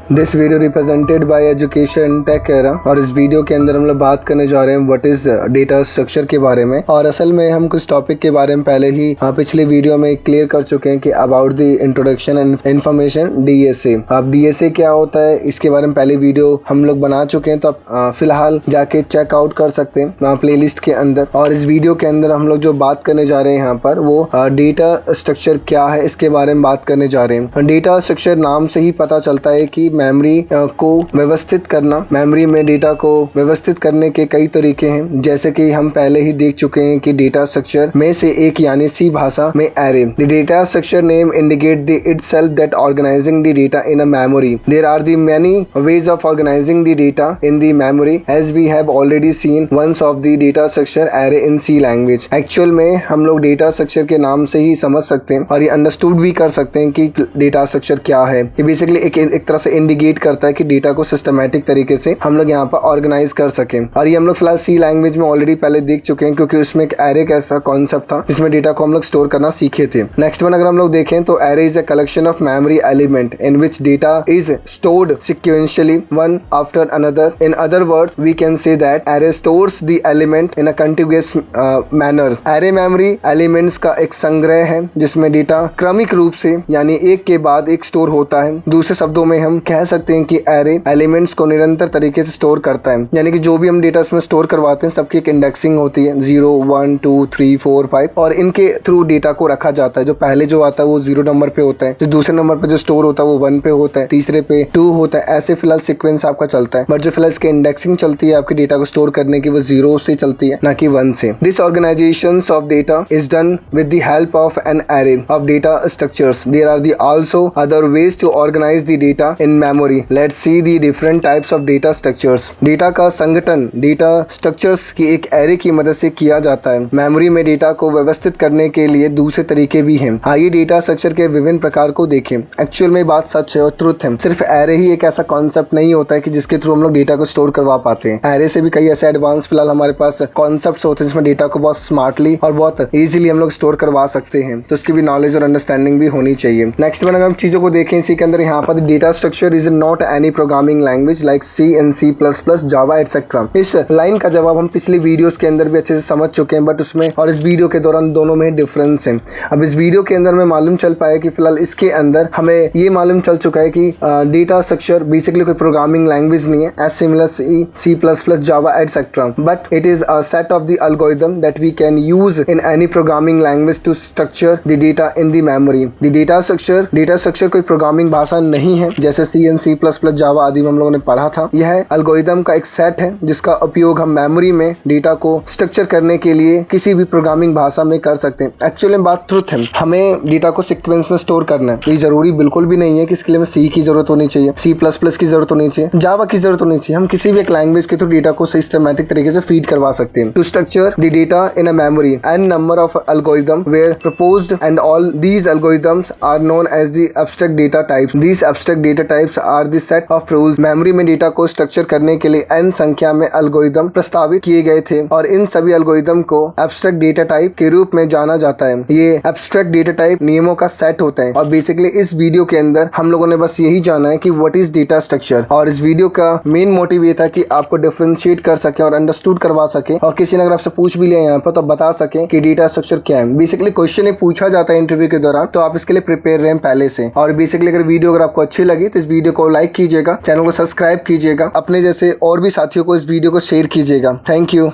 This video represented by Education Tech Era. और इस video के अंदर हम लोग बात करने जा रहे हैं व्हाट इज डेटा स्ट्रक्चर के बारे में। और असल में हम कुछ टॉपिक के बारे में पहले ही पिछले वीडियो में क्लियर कर चुके हैं कि about the introduction and information DSA. अब डीएसए क्या होता है इसके बारे में पहले वीडियो हम लोग बना चुके हैं, तो आप फिलहाल जाके चेकआउट कर सकते हैं प्लेलिस्ट के अंदर। और इस वीडियो के अंदर हम लोग जो बात करने जा रहे हैं यहाँ पर वो डेटा स्ट्रक्चर क्या है इसके बारे में बात करने जा रहे हैं। डेटा स्ट्रक्चर नाम से ही पता चलता है कि मेमोरी को व्यवस्थित करना। मेमोरी में डेटा को व्यवस्थित करने के कई तरीके हैं, जैसे कि हम पहले ही देख चुके हैं कि डेटा स्ट्रक्चर में से एक यानी सी भाषा में array. The data structure name indicate the itself that organizing the data in a memory. There are the many ways of organizing the data in the memory as we have already seen once of the data structure array in C language. Actual में हम लोग data structure के नाम से ही समझ सकते हैं और ये अंडरस्टूड भी कर सकते हैं कि डेटा स्ट्रक्चर क्या है। ये बेसिकली एक तरह से इंडिकेट करता है कि डेटा को सिस्टमैटिक तरीके से हम लोग यहाँ पर ऑर्गेनाइज कर सकें। और ये हम लोग फिलहाल सी लैंग्वेज में ऑलरेडी पहले देख चुके हैं, क्योंकि उसमें एक एरे का ऐसा कॉन्सेप्ट था जिसमें डेटा को हम लोग स्टोर करना सीखे थे। नेक्स्ट वन अगर हम लोग देखें तो array is a collection of memory element in which data is stored sequentially one after another. In other words we can say that array stores the element in a continuous manner. Array memory elements का एक संग्रह है जिसमें data क्रमिक रूप से यानी एक के बाद एक स्टोर होता है। दूसरे शब्दों में हम कह सकते हैं कि एरे एलिमेंट्स को निरंतर तरीके से स्टोर करता है, यानी कि जो भी हम डेटा इसमें स्टोर करवाते हैं सबकी एक इंडेक्सिंग होती है 0 1 2 3 4 5 और इनके थ्रू डेटा को रखा जाता है। जो पहले जो आता है वो 0 नंबर पे होता है, जो दूसरे नंबर पे जो स्टोर होता है वो 1 पे होता है, तीसरे पे 2 होता है। ऐसे फिलहाल सीक्वेंस आपका चलता है, बट जो फिलहाल इसकी इंडेक्सिंग चलती है आपके डेटा को स्टोर करने की वो 0 से चलती है, ना कि 1 से। This organisation of data is done with the help of an array of data structures. There are the also other ways to organise the data in memory. Let's see the different types of data structures. Data का संगठन data structures की एक array की मदद से किया जाता है। मेमोरी में डेटा को व्यवस्थित करने के लिए दूसरे तरीके भी हैं। आइए डेटा स्ट्रक्चर के विभिन्न प्रकार को देखें। एक्चुअल में बात सच है और ट्रुथ है। सिर्फ एरे ही एक ऐसा कॉन्सेप्ट नहीं होता है कि जिसके थ्रू हम लोग डेटा को स्टोर करवा पाते हैं। एरे से भी कई ऐसे एडवांस फिलहाल हमारे पास कॉन्सेप्ट्स होते हैं जिसमें डेटा को बहुत स्मार्टली और बहुत इजीली हम लोग स्टोर करवा सकते हैं, तो उसकी भी नॉलेज और अंडरस्टैंडिंग भी होनी चाहिए। नेक्स्ट वन अगर हम चीजों को देखें इसी के अंदर यहाँ पर data structure is not any programming language like C and C++, Java etcetera. इस लाइन का जवाब हम पिछली वीडियोस के अंदर भी अच्छे से समझ चुके हैं, बट उसमें और इस वीडियो के दौरान दोनों में डिफरेंस है। अब इस वीडियो के अंदर में मालूम चल पाया कि फिलहाल इसके अंदर हमें ये मालूम चल चुका है कि डेटा स्ट्रक्चर बेसिकली कोई प्रोग्रामिंग लैंग्वेज नहीं है as similar C++, Java etcetera, but it is a set of the algorithm that we can use in any programming language to structure the data in the memory. The data structure कोई programming भाषा नहीं है जैसे C and C++, जावा आदि में हम लोगों ने पढ़ा था। यह एल्गोरिथम का एक सेट है जिसका उपयोग हम मेमोरी में डेटा को स्ट्रक्चर करने के लिए किसी भी प्रोग्रामिंग भाषा में कर सकते हैं। एक्चुअली बात ट्रुथ है, हमें डेटा को सीक्वेंस में स्टोर करना है। ये जरूरी बिल्कुल भी नहीं है कि इसके लिए हमें C की जरूरत होनी चाहिए, C++ की जरूरत होनी चाहिए, जावा की जरूरत होनी चाहिए। हम किसी भी एक लैंग्वेज के थ्रू डेटा को सिस्टमैटिक तरीके से फीड करवा सकते हैं। To structure the data in a memory an number of algorithm were proposed and all these algorithms are known as the abstract data types. These abstract data types are the set of rules. Memory में data को structure करने के लिए n संख्या में algorithm प्रस्तावित किए गए थे और इन सभी एल्गोरिथम को एब्स्ट्रैक्ट डेटा टाइप के रूप में जाना जाता है। ये एब्स्ट्रैक्ट डेटा टाइप नियमों का सेट होता है। और बेसिकली इस वीडियो के अंदर हम लोगों ने बस यही जाना है कि व्हाट इज डेटा स्ट्रक्चर। और इस वीडियो का मेन मोटिव ये था कि आपको डिफरेंशिएट कर सके और अंडरस्टूड करवा सके, और किसी ने अगर आपसे पूछ भी लिया यहाँ पर तो बता सके कि डेटा स्ट्रक्चर क्या है। बेसिकली क्वेश्चन पूछा जाता है इंटरव्यू के दौरान, तो आप इसके लिए प्रिपेयर रहें पहले से। और बेसिकली अगर वीडियो अगर आपको अच्छी लगी तो इस वीडियो को लाइक कीजिएगा, चैनल को सब्सक्राइब कीजिएगा, अपने जैसे और भी साथियों को इस वीडियो को शेयर कीजिएगा। Thank you.